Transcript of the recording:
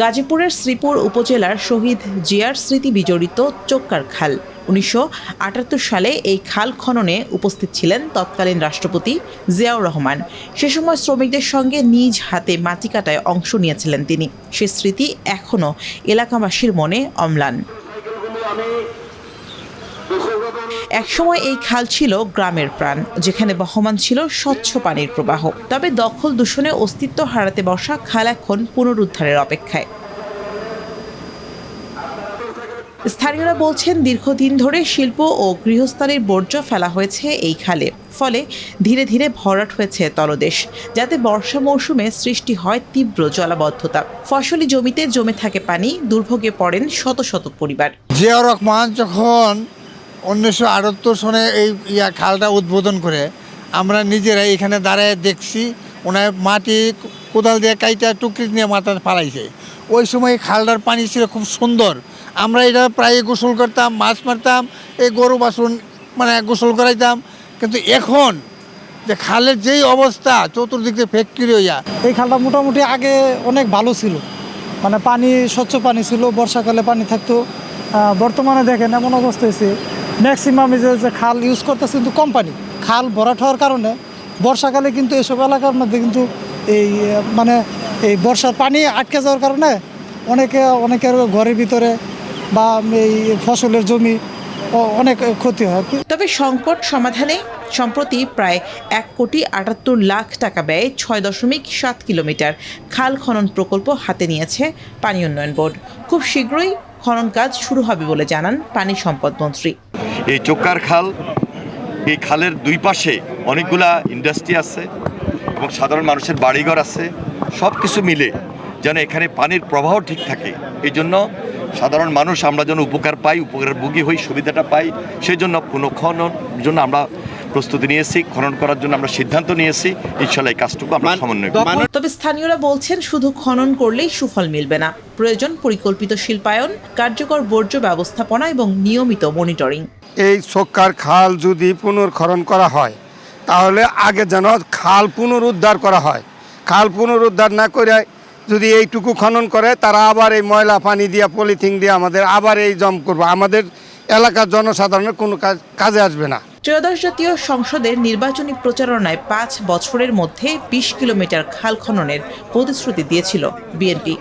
গাজীপুরের শ্রীপুর উপজেলার শহীদ জিয়ার স্মৃতি বিজড়িত চোক্কার খাল। ১৯৭৮ সালে এই খাল খননে উপস্থিত ছিলেন তৎকালীন রাষ্ট্রপতি জিয়াউর রহমান। সে সময় শ্রমিকদের সঙ্গে নিজ হাতে মাটি কাটায় অংশ নিয়েছিলেন তিনি। সে স্মৃতি এখনও এলাকাবাসীর মনে অম্লান। একসময় এই খাল ছিল গ্রামের প্রাণ, যেখানে বহমান ছিল স্বচ্ছ পানির প্রবাহ। তবে দখল দূষণে অস্তিত্ব হারাতে বসা খাল এখন পুনরুদ্ধারের অপেক্ষায়। স্থানীয়রা বলছেন, দীর্ঘদিন ধরে শিল্প ও গৃহস্থালির বর্জ্য ফেলা হয়েছে এই খালে। ফলে ধীরে ধীরে ভরাট হয়েছে তলদেশ, যাতে বর্ষা মৌসুমে সৃষ্টি হয় তীব্র জলাবদ্ধতা। ফসলি জমিতে জমে থাকে পানি, দুর্ভোগে পড়েন শত শত পরিবার। জিয়াউর রহমান যখন 1978 সনে এই খালটা উদ্বোধন করে, আমরা নিজেরা এখানে দাঁড়ায় দেখছি ওনার মাটি কোদাল দিয়ে কাইটা টুকরি নিয়ে মাথা ফালাইছে। ওই সময় খালটার পানি ছিল খুব সুন্দর। আমরা এটা প্রায় গোসল করতাম, মাছ মারতাম, এই গরু বাসন মানে গোসল করাইতাম। কিন্তু এখন যে খালের যেই অবস্থা, চতুর্দিক দিয়ে ফ্যাক্টরি হইয়া, এই খালটা মোটামুটি আগে অনেক ভালো ছিল, মানে পানি স্বচ্ছ পানি ছিল, বর্ষাকালে পানি থাকতো। বর্তমানে দেখেন এমন অবস্থা হয়েছে, ম্যাক্সিমাম যে খাল ইউজ করতেছে কিন্তু কম পানি। খাল ভরাট হওয়ার কারণে বর্ষাকালে কিন্তু এসব এলাকার মধ্যে কিন্তু এই বর্ষার পানি আটকে যাওয়ার কারণে অনেকের ঘরের ভিতরে বা এই ফসলের জমি অনেক ক্ষতি হয়। তবে সংকট সমাধানে সম্প্রতি প্রায় ১,৭৮,০০,০০০ টাকা ব্যয়ে ৬.৭ কিলোমিটার খাল খনন প্রকল্প হাতে নিয়েছে পানি উন্নয়ন বোর্ড। খুব শীঘ্রই খনন কাজ শুরু হবে বলে জানান পানি সম্পদ মন্ত্রী। এই চোক্কার খাল, এই খালের দুই পাশে অনেকগুলা ইন্ডাস্ট্রি আছে এবং সাধারণ মানুষের বাড়িঘর আছে। সব কিছু মিলে যেন এখানে পানির প্রবাহ ঠিক থাকে, এই জন্য সাধারণ মানুষ আমরা যেন উপকার পাই, উপকারের ভোগী হই, সুবিধাটা পাই, সেই জন্য পুনঃখননের জন্য আমরা প্রস্তুতি নিয়েছি, খনন করার জন্য আমরা সিদ্ধান্ত নিয়েছি। ইনশাআল্লাহ এই কাজটুকু আমরা সমন্বয় করব। তবে স্থানীয়রা বলছেন, শুধু খনন করলেই সুফল মিলবে না, প্রয়োজন পরিকল্পিত শিল্পায়ন, কার্যকর বর্জ্য ব্যবস্থাপনা এবং নিয়মিত মনিটরিং। এই চোক্কার খাল যদি পুনর্খনন করা হয়, তাহলে আগে যেন খাল পুনরুদ্ধার করা হয়। খাল পুনরুদ্ধার না করে যদি এইটুকু খনন করে, তারা আবার এই ময়লা পানি দিয়ে, পলিথিন দিয়ে আমাদের আবার এই জম করবে, আমাদের এলাকার জনসাধারণের কোনো কাজে আসবে না। ত্রয়োদশ জাতীয় সংসদের নির্বাচনী প্রচারণায় 5 বছরের মধ্যে 20 কিলোমিটার খাল খননের প্রতিশ্রুতি দিয়েছিল বিএনপি।